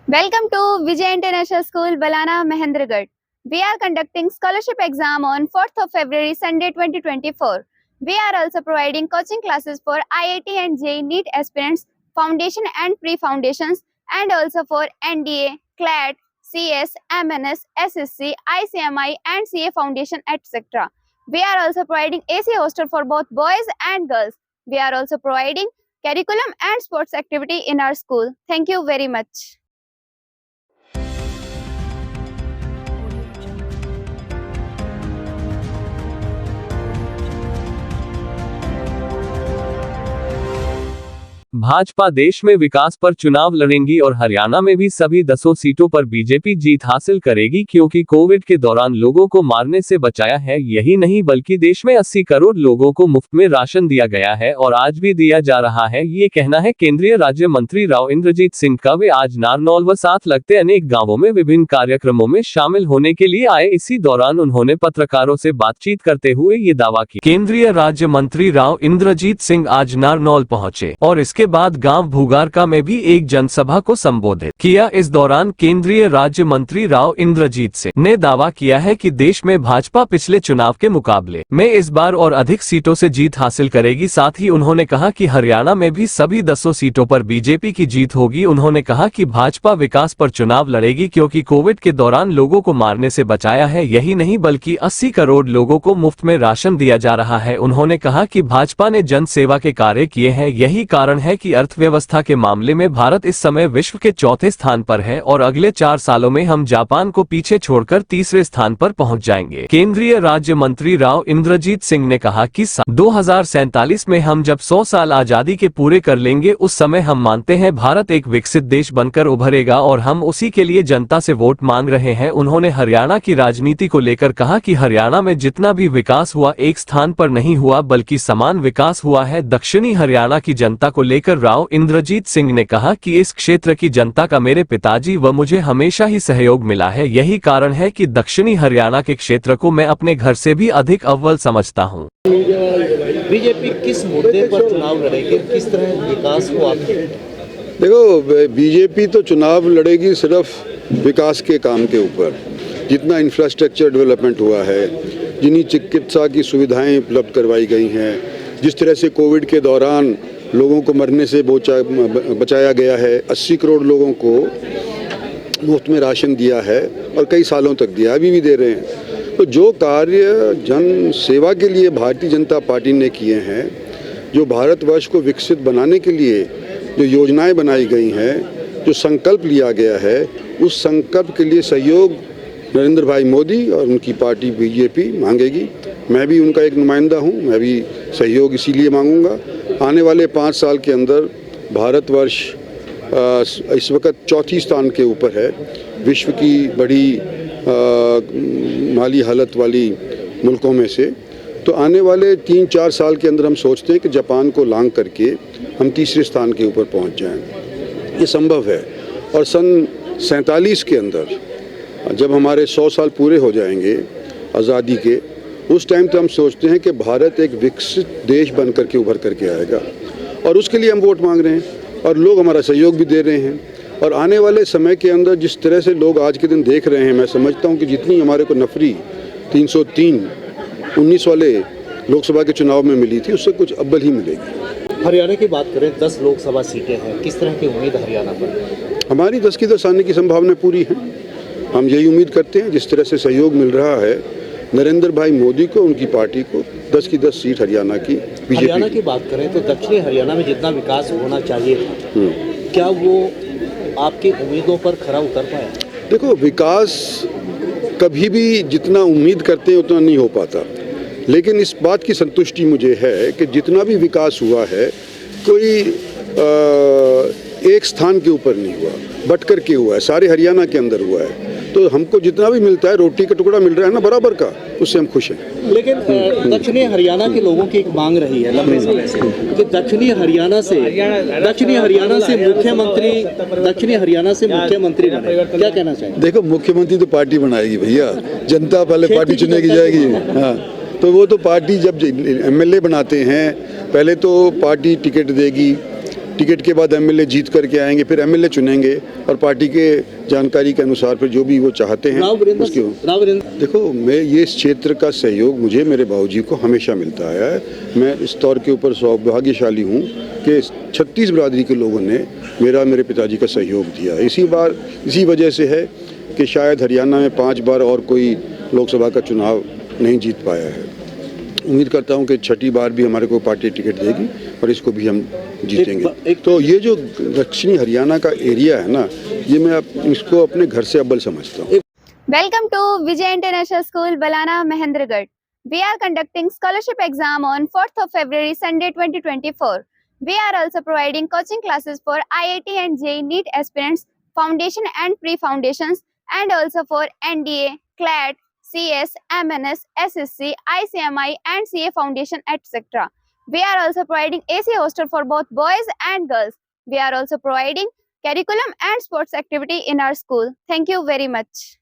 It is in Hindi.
Welcome to Vijay International School, Balana, Mahendragarh. We are conducting scholarship exam on 4th of February, Sunday 2024. We are also providing coaching classes for IIT and JEE NEET aspirants, foundation and pre-foundations, and also for NDA, CLAT, CS, MNS, SSC, ICMI, and CA foundation, etc. We are also providing AC hostel for both boys and girls. We are also providing curriculum and sports activity in our school. Thank you very much. Bhajpa देश में विकास पर चुनाव लड़ेंगी और हरियाणा में भी सभी 10 सीटों पर बीजेपी जीत हासिल करेगी क्योंकि कोविड के दौरान लोगों को मारने से बचाया है। यही नहीं बल्कि देश में 80 करोड़ लोगों को मुफ्त में राशन दिया गया है और आज भी दिया जा रहा है। ये कहना है केंद्रीय राज्य मंत्री राव इंद्रजीत सिंह का। वे आज नारनौल व साथ लगते अनेक गाँवों में विभिन्न कार्यक्रमों में शामिल होने के लिए आए। इसी दौरान उन्होंने पत्रकारों से बातचीत करते हुए ये दावा किया। केंद्रीय राज्य मंत्री राव इंद्रजीत सिंह आज नारनौल पहुंचे और इसके बाद गांव भूगारका में भी एक जनसभा को संबोधित किया। इस दौरान केंद्रीय राज्य मंत्री राव इंद्रजीत सिंह ने दावा किया है कि देश में भाजपा पिछले चुनाव के मुकाबले में इस बार और अधिक सीटों से जीत हासिल करेगी। साथ ही उन्होंने कहा कि हरियाणा में भी सभी 10 सीटों पर बीजेपी की जीत होगी। उन्होंने कहा कि भाजपा विकास पर चुनाव लड़ेगी क्योंकि कोविड के दौरान लोगों को मारने से बचाया है। यही नहीं बल्कि 80 करोड़ लोगों को मुफ्त में राशन दिया जा रहा है। उन्होंने कहा कि भाजपा ने जन सेवा के कार्य किए हैं। यही कारण है कि अर्थव्यवस्था के मामले में भारत इस समय विश्व के चौथे स्थान पर है और अगले 4 सालों में हम जापान को पीछे छोड़कर तीसरे स्थान पर पहुंच जाएंगे। केंद्रीय राज्य मंत्री राव इंद्रजीत सिंह ने कहा कि 2047 में हम जब 100 साल आजादी के पूरे कर लेंगे उस समय हम मानते हैं भारत एक विकसित देश बनकर उभरेगा और हम उसी के लिए जनता से वोट मांग रहे हैं। उन्होंने हरियाणा की राजनीति को लेकर कहा कि हरियाणा में जितना भी विकास हुआ एक स्थान पर नहीं हुआ बल्कि समान विकास हुआ है। दक्षिणी हरियाणा की जनता को लेकर राव इंद्रजीत सिंह ने कहा कि इस क्षेत्र की जनता का मेरे पिताजी व मुझे हमेशा ही सहयोग मिला है। यही कारण है कि दक्षिणी हरियाणा के क्षेत्र को मैं अपने घर से भी अधिक अव्वल समझता हूं। बीजेपी किस मुद्दे पर चुनाव लड़ेगी, किस तरह विकास को आप देखो, बीजेपी तो चुनाव लड़ेगी सिर्फ विकास के काम के ऊपर। जितना इंफ्रास्ट्रक्चर डेवलपमेंट हुआ है, जितनी चिकित्सा की सुविधाएं उपलब्ध करवाई गई हैं, जिस तरह से कोविड के दौरान लोगों को मरने से बचाया गया है, 80 करोड़ लोगों को मुफ्त में राशन दिया है और कई सालों तक दिया, अभी भी दे रहे हैं। तो जो कार्य जन सेवा के लिए भारतीय जनता पार्टी ने किए हैं, जो भारतवर्ष को विकसित बनाने के लिए जो योजनाएं बनाई गई हैं, जो संकल्प लिया गया है, उस संकल्प के लिए सहयोग नरेंद्र भाई मोदी और उनकी पार्टी बीजेपी मांगेगी। मैं भी उनका एक नुमाइंदा हूं, मैं भी सहयोग इसीलिए मांगूंगा। आने वाले 5 साल के अंदर भारतवर्ष इस वक्त चौथी स्थान के ऊपर है विश्व की बड़ी माली हालत वाली मुल्कों में से। तो आने वाले 3-4 साल के अंदर हम सोचते हैं कि जापान को लांघ करके हम तीसरे स्थान के ऊपर पहुंच जाएं। ये संभव है। और सन 47 के अंदर जब हमारे 100 साल पूरे हो जाएंगे आज़ादी के, उस टाइम तो हम सोचते हैं कि भारत एक विकसित देश बन करके उभर करके आएगा और उसके लिए हम वोट मांग रहे हैं और लोग हमारा सहयोग भी दे रहे हैं। और आने वाले समय के अंदर जिस तरह से लोग आज के दिन देख रहे हैं, मैं समझता हूं कि जितनी हमारे को नफरी 303-19 वाले लोकसभा के चुनाव में मिली थी, उससे कुछ अव्वल ही मिलेगी। हरियाणा की बात करें, 10 लोकसभा सीटें हैं, किस तरह की उम्मीद हरियाणा पर? हमारी 10 की 10 आने की संभावना पूरी है। हम यही उम्मीद करते हैं, जिस तरह से सहयोग मिल रहा है नरेंद्र भाई मोदी को, उनकी पार्टी को, 10 की 10 सीट हरियाणा की बीजेपी। हरियाणा की बात करें तो दक्षिणी हरियाणा में जितना विकास होना चाहिए था, क्या वो आपकी उम्मीदों पर खरा उतर पाया? देखो, विकास कभी भी जितना उम्मीद करते हैं उतना नहीं हो पाता, लेकिन इस बात की संतुष्टि मुझे है कि जितना भी विकास हुआ है कोई एक स्थान के ऊपर नहीं हुआ, बट कर के हुआ है, सारे हरियाणा के अंदर हुआ है। तो हमको जितना भी मिलता है, रोटी का टुकड़ा मिल रहा है ना बराबर का, उससे हम खुश हैं। लेकिन दक्षिणी हरियाणा के लोगों की एक मांग रही है लंबे समय से कि दक्षिणी हरियाणा से मुख्यमंत्री बने। क्या कहना चाहिए? देखो, मुख्यमंत्री तो पार्टी बनाएगी भैया, जनता पहले पार्टी चुनेगी जाएगी। हाँ, तो वो तो पार्टी जब MLA बनाते हैं पहले तो पार्टी टिकट देगी, टिकट के बाद एमएलए जीत करके आएंगे, फिर एमएलए चुनेंगे और पार्टी के जानकारी के अनुसार फिर जो भी वो चाहते हैं उसके। देखो, मैं ये इस क्षेत्र का सहयोग मुझे मेरे बाबूजी को हमेशा मिलता आया है। मैं इस तौर के ऊपर सौभाग्यशाली हूँ कि 36 बिरादरी के लोगों ने मेरे पिताजी का सहयोग दिया। इसी वजह से है कि शायद हरियाणा में 5 बार और कोई लोकसभा का चुनाव नहीं जीत पाया है। उम्मीद करता हूं कि छठी बार भी हमारे को पार्टी टिकट देगी और इसको भी हम जीतेंगे। तो ये जो दक्षिणी हरियाणा का एरिया है ना, ये मैं इसको अपने घर से अव्वल समझता हूँ। Welcome to Vijay International School, Balana, Mahendragarh. We are conducting scholarship exam on 4th of February, Sunday 2024. We are also providing coaching classes for IIT and JEE NEET aspirants, foundation and pre-foundations, and also for NDA, CLAT, CS, MNS, SSC, ICMI, and CA foundation, etc. We are also providing AC hostel for both boys and girls. We are also providing curriculum and sports activity in our school. Thank you very much.